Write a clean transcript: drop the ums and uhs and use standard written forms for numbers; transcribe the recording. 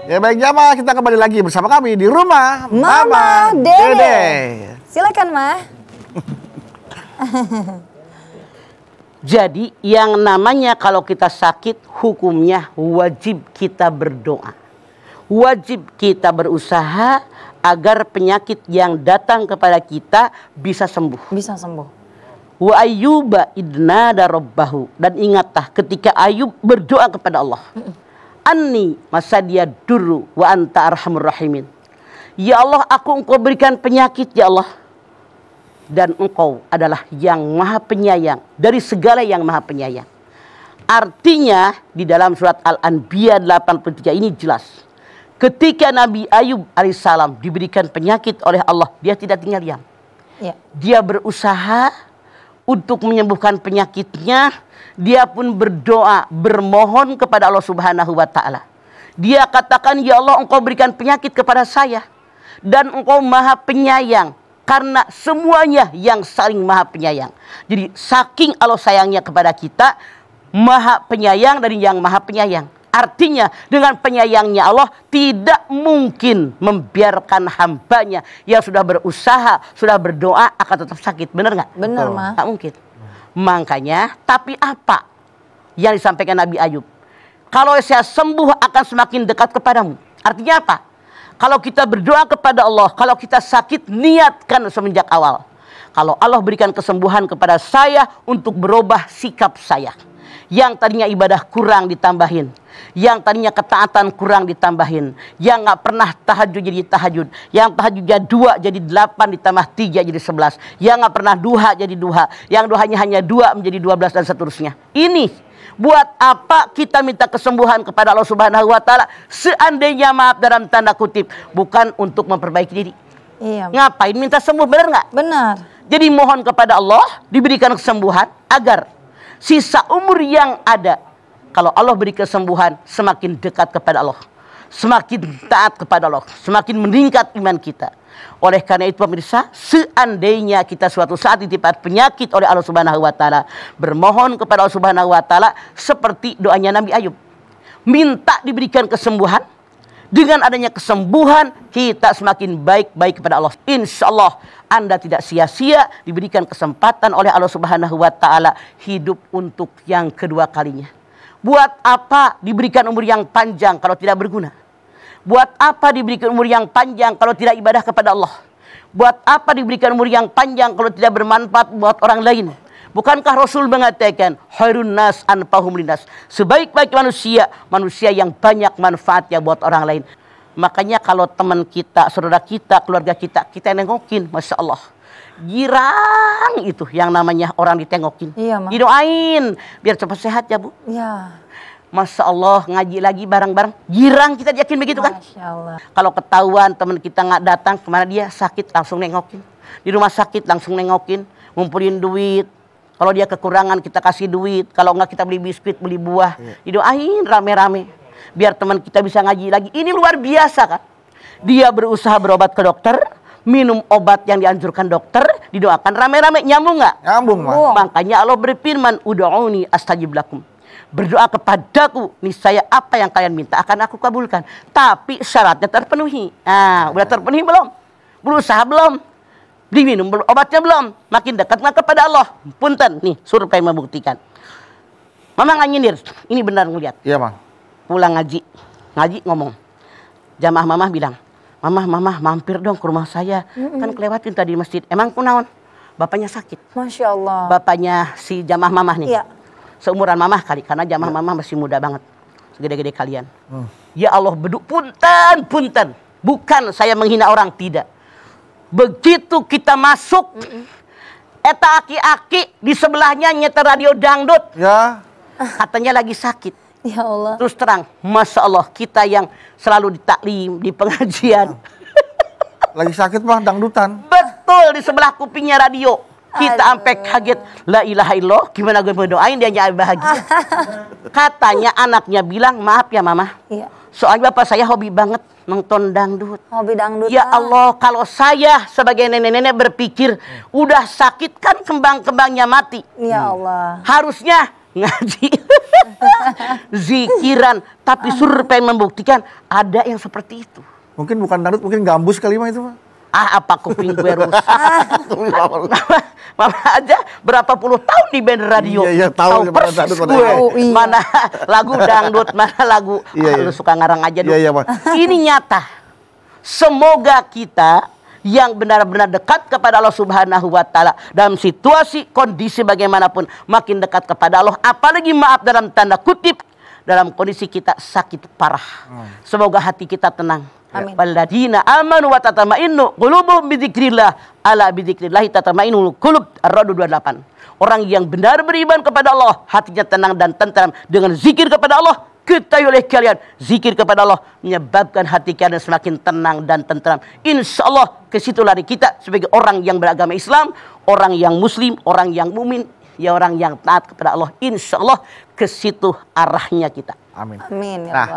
Ya baik jamaah, kita kembali lagi bersama kami di rumah Mama Dede. Silakan, Ma. Jadi yang namanya kalau kita sakit hukumnya wajib kita berdoa. Wajib kita berusaha agar penyakit yang datang kepada kita bisa sembuh. Bisa sembuh. Wa ayyuba idnada rabbahu. Dan ingatlah ketika Ayub berdoa kepada Allah. Anni masadia duru wa anta arhamur rahimin. Ya Allah, engkau berikan penyakit ya Allah. Dan engkau adalah yang maha penyayang dari segala yang maha penyayang. Artinya di dalam surat Al-Anbiya 83 ini jelas. Ketika Nabi Ayub alaihissalam diberikan penyakit oleh Allah, dia tidak tinggal diam. Ya. Dia berusaha untuk menyembuhkan penyakitnya. Dia pun berdoa, bermohon kepada Allah Subhanahu wa Ta'ala. Dia katakan, ya Allah, engkau berikan penyakit kepada saya. Dan engkau maha penyayang. Karena semuanya yang saling maha penyayang. Jadi saking Allah sayangnya kepada kita, maha penyayang dari yang maha penyayang. Artinya dengan penyayangnya Allah tidak mungkin membiarkan hambanya yang sudah berusaha, sudah berdoa akan tetap sakit. Benar nggak? Benar, Ma. Tak mungkin. Makanya, tapi apa yang disampaikan Nabi Ayub? Kalau saya sembuh akan semakin dekat kepadamu. Artinya apa? Kalau kita berdoa kepada Allah, kalau kita sakit, niatkan semenjak awal. Kalau Allah berikan kesembuhan kepada saya untuk berubah sikap saya. Yang tadinya ibadah kurang ditambahin. Yang tadinya ketaatan kurang ditambahin. Yang gak pernah tahajud jadi tahajud. Yang tahajudnya 2 jadi 8 ditambah 3 jadi 11. Yang gak pernah duha jadi duha. Yang duhanya hanya 2 menjadi 12 dan seterusnya. Ini buat apa kita minta kesembuhan kepada Allah Subhanahu wa Ta'ala? Seandainya, maaf dalam tanda kutip, bukan untuk memperbaiki diri. Iya. Ngapain minta sembuh, benar nggak? Benar. Jadi mohon kepada Allah diberikan kesembuhan agar sisa umur yang ada, kalau Allah beri kesembuhan, semakin dekat kepada Allah, semakin taat kepada Allah, semakin meningkat iman kita. Oleh karena itu pemirsa, seandainya kita suatu saat ditipu penyakit oleh Allah Subhanahu wa Ta'ala, bermohon kepada Allah Subhanahu wa Ta'ala seperti doanya Nabi Ayub, minta diberikan kesembuhan. Dengan adanya kesembuhan, kita semakin baik-baik kepada Allah. Insya Allah Anda tidak sia-sia diberikan kesempatan oleh Allah Subhanahu wa Ta'ala hidup untuk yang kedua kalinya. Buat apa diberikan umur yang panjang kalau tidak berguna? Buat apa diberikan umur yang panjang kalau tidak ibadah kepada Allah? Buat apa diberikan umur yang panjang kalau tidak bermanfaat buat orang lain? Bukankah Rasul mengatakan, khairun nas anfa'uhum linnas, sebaik-baik manusia, manusia yang banyak manfaatnya buat orang lain. Makanya kalau teman kita, saudara kita, keluarga kita nengokin, Masya Allah. Girang itu yang namanya orang ditengokin. Iya, Ma. Didoain biar cepat sehat ya Bu. Iya. Masya Allah, ngaji lagi bareng-bareng. Girang kita, yakin begitu kan? Masya Allah. Kalau ketahuan teman kita nggak datang, kemana dia sakit langsung nengokin. Di rumah sakit langsung nengokin, ngumpulin duit. Kalau dia kekurangan kita kasih duit. Kalau nggak kita beli biskuit, beli buah. Didoain rame-rame. Biar teman kita bisa ngaji lagi. Ini luar biasa kan? Dia berusaha berobat ke dokter. Minum obat yang dianjurkan dokter. Didoakan rame-rame. Nyambung nggak? Nyambung, Ma. Makanya Allah berfirman, ud'uni astajib lakum. Berdoa kepadaku, niscaya apa yang kalian minta akan aku kabulkan. Tapi syaratnya terpenuhi. Nah, udah terpenuhi belum? Berusaha belum? Diminum obatnya belum? Makin dekat nggak kepada Allah? Punten, nih survei membuktikan. Mama nggak nyindir, ini benar ngeliat. Iya, Ma. Pulang ngaji ngomong. Jamaah mama bilang, mama mampir dong ke rumah saya. Kan kelewatin tadi masjid. Emang kunaon? Bapaknya sakit. Masya Allah. Bapaknya si jamaah mama nih. Iya. Seumuran mama kali, karena jamaah mama masih muda banget. Segede-gede kalian. Ya Allah, punten. Bukan saya menghina orang, tidak. Begitu kita masuk, eta aki-aki di sebelahnya nyetel radio dangdut. Ya. Katanya lagi sakit. Ya Allah. Terus terang, Masya Allah, kita yang selalu di taklim, di pengajian. Lagi sakit mah dangdutan. Betul, di sebelah kupingnya radio. Kita sampai kaget. La ilaha illallah, gimana gue mau doain dia nyari bahagia. Katanya anaknya bilang, maaf ya mama. Iya. Soalnya bapak saya hobi banget nonton dangdut. Hobi dangdut. Ya Allah, kalau saya sebagai nenek-nenek berpikir, udah sakit kan kembang-kembangnya mati. Ya Allah. Harusnya ngaji, zikiran, tapi survei membuktikan ada yang seperti itu. Mungkin bukan dangdut, mungkin gambus kali mah itu mah. Apa kuping gue rusak? Mama aja berapa puluh tahun di band radio. Iya, tahu persis gue. Mana lagu dangdut, mana lagu lu suka ngarang aja dulu. Iya, ini nyata. Semoga kita yang benar-benar dekat kepada Allah Subhanahu wa Ta'ala dalam situasi kondisi bagaimanapun makin dekat kepada Allah, apalagi maaf dalam tanda kutip dalam kondisi kita sakit parah. Semoga hati kita tenang. Walladzina amanu wa tatma'innu qulubuhum bidzikrillah ala bidzikrillah tatma'innul qulub. Ar-Ra'd 28. Orang yang benar beriman kepada Allah, hatinya tenang dan tentram dengan zikir kepada Allah. Ketahui oleh kalian, zikir kepada Allah menyebabkan hati kalian semakin tenang dan tentram. Insya Allah ke situ lari kita sebagai orang yang beragama Islam, orang yang muslim, orang yang mumin, ya orang yang taat kepada Allah. Insya Allah ke situ arahnya kita. Amin. Amin. Ya Nah, Allah.